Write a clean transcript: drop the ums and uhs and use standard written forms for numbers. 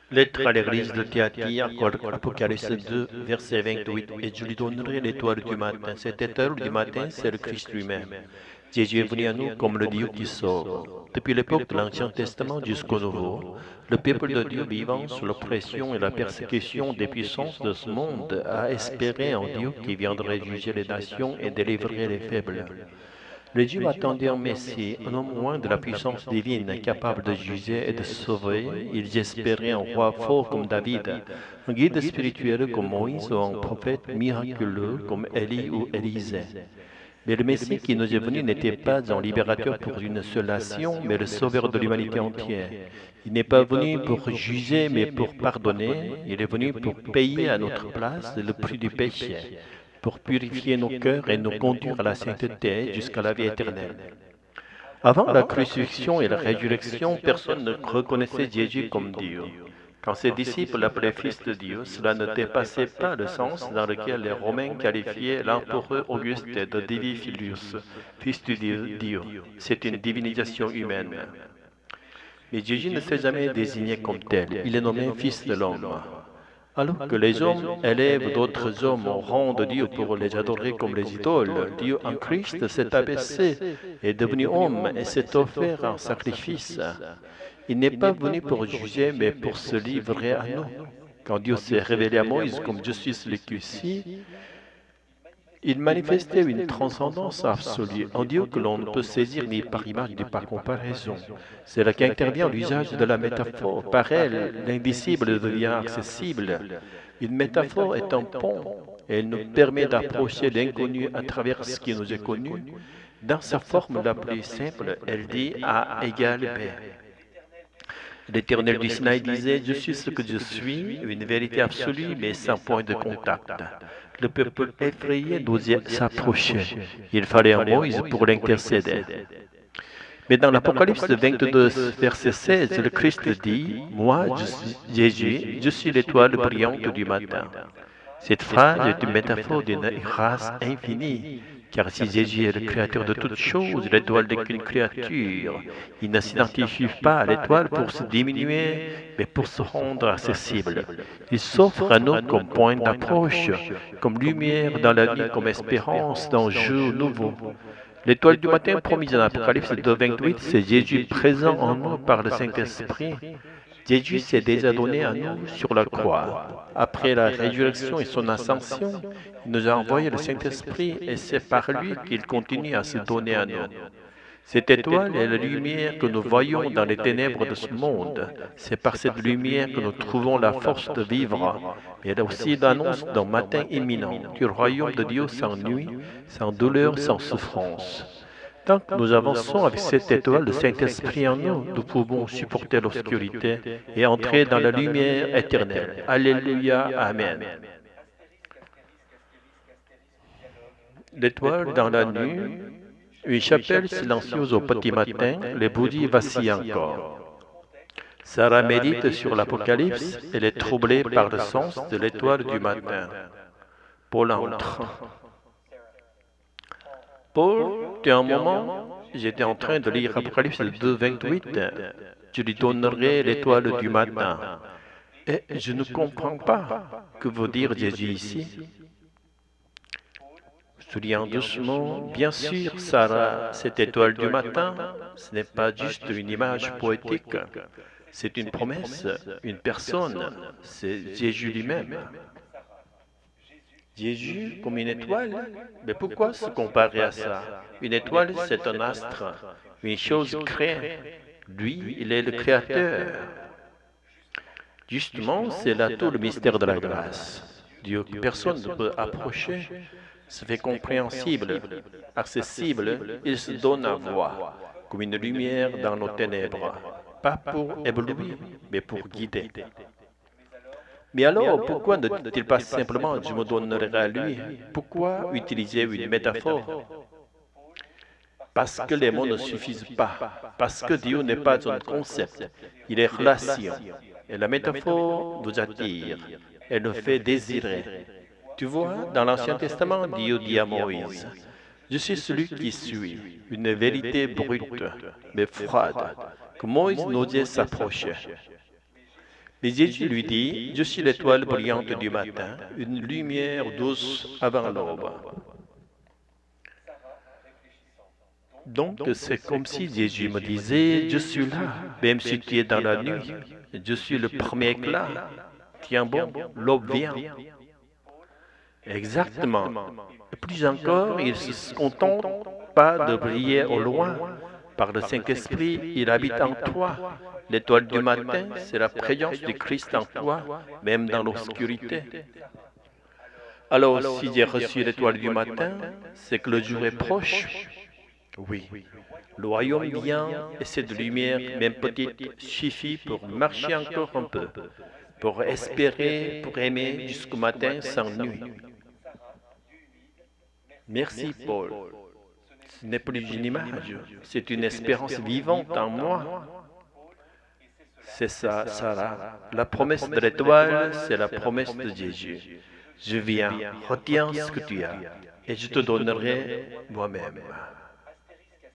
Lettre à l'église de Thyatire, Apocalypse 2, verset 28. Et je lui donnerai l'étoile du matin. Cette étoile du matin, c'est le Christ lui-même. Jésus est venu à nous comme le Dieu qui sauve. Depuis l'époque de l'Ancien Testament jusqu'au Nouveau, le peuple de Dieu vivant sous l'oppression et la persécution des puissances de ce monde a espéré en Dieu qui viendrait juger les nations et délivrer les faibles. Les Juifs attendaient un Messie, un homme loin de la puissance divine, capable de juger et de sauver. Ils espéraient un roi fort comme David, un guide spirituel comme Moïse ou un prophète miraculeux comme Élie ou Élisée. Mais le Messie qui nous est venu n'était pas un libérateur pour une seule nation, mais le sauveur de l'humanité entière. Il n'est pas venu pour juger, mais pour pardonner. Il est venu pour payer à notre place le prix du péché, pour purifier nos cœurs et nous conduire à la sainteté jusqu'à la vie éternelle. Avant la crucifixion et la résurrection, personne ne reconnaissait Jésus comme Dieu. Quand ses disciples l'appelaient Fils de Dieu, cela ne dépassait pas le sens dans lequel les Romains qualifiaient l'empereur Auguste de Divi Filius, Fils du Dieu. C'est une divinisation humaine. Mais Jésus ne s'est jamais désigné comme tel. Il est nommé Fils de l'homme. Alors que les hommes élèvent d'autres hommes au rang de Dieu pour les adorer comme les idoles, Dieu en Christ s'est abaissé, est devenu homme et s'est offert en sacrifice. Il n'est pas venu pour juger, mais pour se livrer à nous. Quand Dieu s'est révélé à Moïse comme je suis celui qui suis, il manifestait une transcendance absolue, un Dieu que l'on ne peut saisir ni par image ni par comparaison. C'est là qu'intervient l'usage de la métaphore. Par elle, l'invisible devient accessible. Une métaphore est un pont. Elle nous permet d'approcher l'inconnu à travers ce qui nous est connu. Dans sa forme la plus simple, elle dit A égale B. L'Éternel du Sinaï disait, je suis ce que je suis, une vérité absolue, mais sans point de contact. Le peuple effrayé n'osait s'approcher. Il fallait un Moïse pour l'intercéder. Mais dans l'Apocalypse 22, verset 16, le Christ dit, moi, Jésus, je suis l'étoile brillante du matin. Cette phrase est une métaphore d'une grâce infinie, car si Jésus est le créateur de toutes choses, l'étoile n'est qu'une créature. Il ne s'identifie pas à l'étoile pour se diminuer, mais pour se rendre accessible. Il s'offre à nous comme point d'approche, comme lumière dans la nuit, comme espérance dans un jour nouveau. L'étoile du matin promise en Apocalypse 2.28, c'est Jésus présent en nous par le Saint-Esprit. Jésus s'est déjà donné à nous sur la croix. Après la résurrection et son ascension, il nous a envoyé le Saint-Esprit et c'est par lui qu'il continue à se donner à nous. Cette étoile est la lumière que nous voyons dans les ténèbres de ce monde. C'est par cette lumière que nous trouvons la force de vivre. Mais elle est aussi l'annonce d'un matin imminent, du royaume de Dieu sans nuit, sans douleur, sans souffrance. Tant que nous avançons avec cette étoile de Saint-Esprit en nous, nous pouvons supporter l'obscurité et entrer dans la lumière éternelle. Alléluia, Amen. L'étoile dans la nuit, une chapelle silencieuse au petit matin, les bougies vacillent encore. Sarah médite sur l'Apocalypse, elle est troublée par le sens de l'étoile du matin. Paul entre. Paul, tu as un moment, j'étais en train de lire Apocalypse 2, 28. Je lui donnerai l'étoile du matin. Et je ne comprends pas. Que veut dire Jésus ici? Soulignant doucement, bien sûr, Sarah, cette étoile du matin, ce n'est pas juste une image poétique. C'est une promesse, une personne. C'est Jésus lui-même. Jésus comme une étoile? Mais pourquoi se comparer à ça? Une étoile, c'est un astre, une chose créée. Lui, il est le créateur. Justement, c'est là tout le mystère de la grâce. Dieu que personne ne peut approcher se fait compréhensible, accessible, il se donne à voir, comme une lumière dans nos ténèbres, pas pour éblouir, mais pour guider. Mais alors, pourquoi ne dit-il pas simplement je me donnerai à lui? Pourquoi utiliser une métaphore? Parce que les mots ne suffisent pas. Parce que Dieu n'est pas un concept, il est relation. Et la métaphore nous attire, elle nous fait désirer. Tu vois, dans l'Ancien Testament, Dieu dit à Moïse, je suis celui qui suis, une vérité brute, mais froide, que Moïse n'osait s'approcher. Mais Jésus lui dit, je suis l'étoile brillante du matin, une lumière douce avant l'aube. Donc, c'est comme si Jésus me disait, je suis là, même si tu es dans la nuit, je suis le premier éclat. Tiens bon, l'aube vient. Exactement. Et plus encore, il ne se contente pas de briller au loin. Par le Saint-Esprit, il habite en toi. L'étoile du matin, c'est la présence du Christ en toi, même dans l'obscurité. Alors, si j'ai reçu l'étoile du matin, c'est que le jour est proche. Oui, le royaume vient et cette lumière, même petite, suffit pour marcher encore un peu, pour espérer, pour aimer jusqu'au matin sans nuit. Merci Paul. Ce n'est plus une image, c'est une espérance vivante en moi. C'est ça, Sarah. La promesse de l'étoile, c'est la promesse de Jésus. Je viens, retiens ce que tu as, et je te donnerai moi-même.